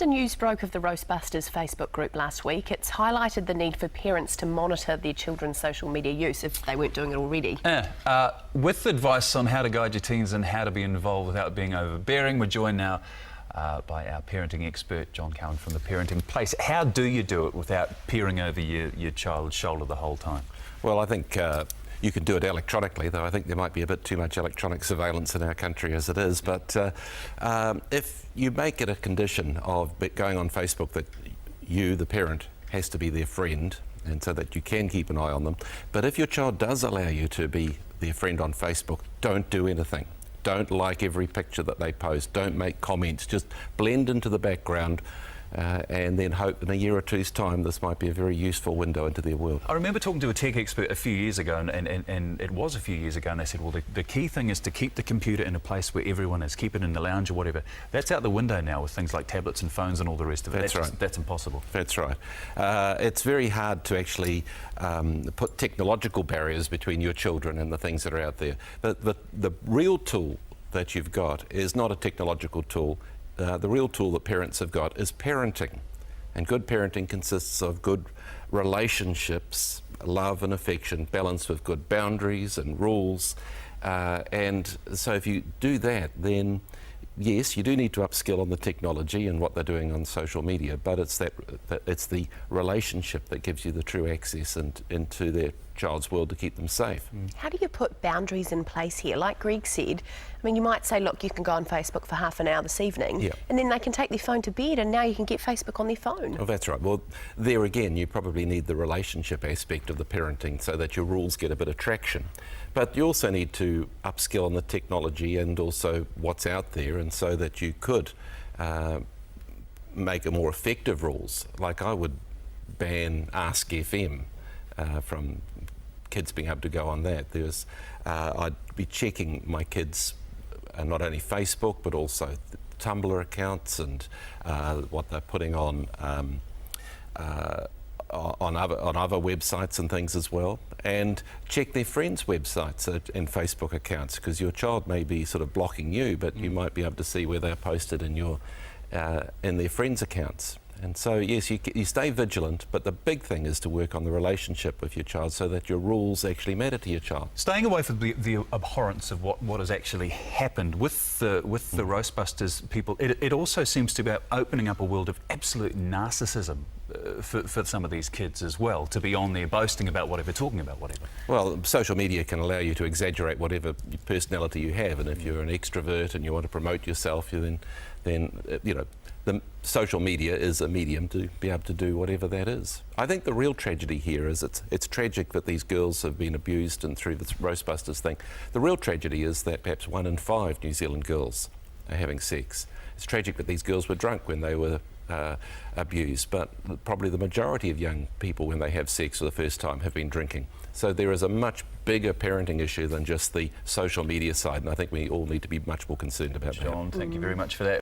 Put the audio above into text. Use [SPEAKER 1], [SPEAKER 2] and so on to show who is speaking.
[SPEAKER 1] After news broke of the Roastbusters Facebook group last week, it's highlighted the need for parents to monitor their children's social media use if they weren't doing it already.
[SPEAKER 2] With advice on how to guide your teens and how to be involved without being overbearing, we're joined now by our parenting expert, John Cowan from The Parenting Place. How do you do it without peering over your child's shoulder the whole time?
[SPEAKER 3] Well, I think you can do it electronically, though I think there might be a bit too much electronic surveillance in our country as it is. But if you make it a condition of going on Facebook that you, the parent, has to be their friend, and so that you can keep an eye on them. But if your child does allow you to be their friend on Facebook, don't do anything. Don't like every picture that they post. Don't make comments. Just blend into the background and then hope in a year or two's time this might be a very useful window into their world.
[SPEAKER 2] I remember talking to a tech expert a few years ago, and it was a few years ago, and they said, well, the key thing is to keep the computer in a place where everyone is. Keep it in the lounge or whatever. That's out the window now with things like tablets and phones and all the rest of it.
[SPEAKER 3] That's right.
[SPEAKER 2] That's impossible.
[SPEAKER 3] That's right. It's very hard to actually put technological barriers between your children and the things that are out there. But the real tool that you've got is not a technological tool. The real tool that parents have got is parenting. And good parenting consists of good relationships, love and affection, balanced with good boundaries and rules. And so if you do that, then yes, you do need to upskill on the technology and what they're doing on social media, but it's it's the relationship that gives you the true access into their child's world to keep them safe.
[SPEAKER 1] How do you put boundaries in place here? Like Greg said, I mean, you might say, look, you can go on Facebook for half an hour this evening, and then they can take their phone to bed, and now you can get Facebook on their phone.
[SPEAKER 3] Oh, that's right. Well, there again, you probably need the relationship aspect of the parenting so that your rules get a bit of traction. But you also need to upskill on the technology and also what's out there, and so that you could make a more effective rules. Like I would ban Ask FM from kids being able to go on that. I'd be checking my kids not only Facebook but also Tumblr accounts and what they're putting on other websites and things as well, and check their friends' websites and Facebook accounts, because your child may be sort of blocking you, but you might be able to see where they're posted in their friends' accounts. And so, yes, you stay vigilant, but the big thing is to work on the relationship with your child so that your rules actually matter to your child.
[SPEAKER 2] Staying away from the abhorrence of what has actually happened with the Roastbusters people, it also seems to be opening up a world of absolute narcissism for some of these kids as well, to be on there boasting about whatever, talking about whatever.
[SPEAKER 3] Well, social media can allow you to exaggerate whatever personality you have, and if you're an extrovert and you want to promote yourself, then you know, the social media is a medium to be able to do whatever that is. I think the real tragedy here is it's tragic that these girls have been abused and through this Roastbusters thing. The real tragedy is that perhaps 1 in 5 New Zealand girls are having sex. It's tragic that these girls were drunk when they were abused, but probably the majority of young people when they have sex for the first time have been drinking. So there is a much bigger parenting issue than just the social media side, and I think we all need to be much more concerned about that.
[SPEAKER 2] John, thank you very much for that.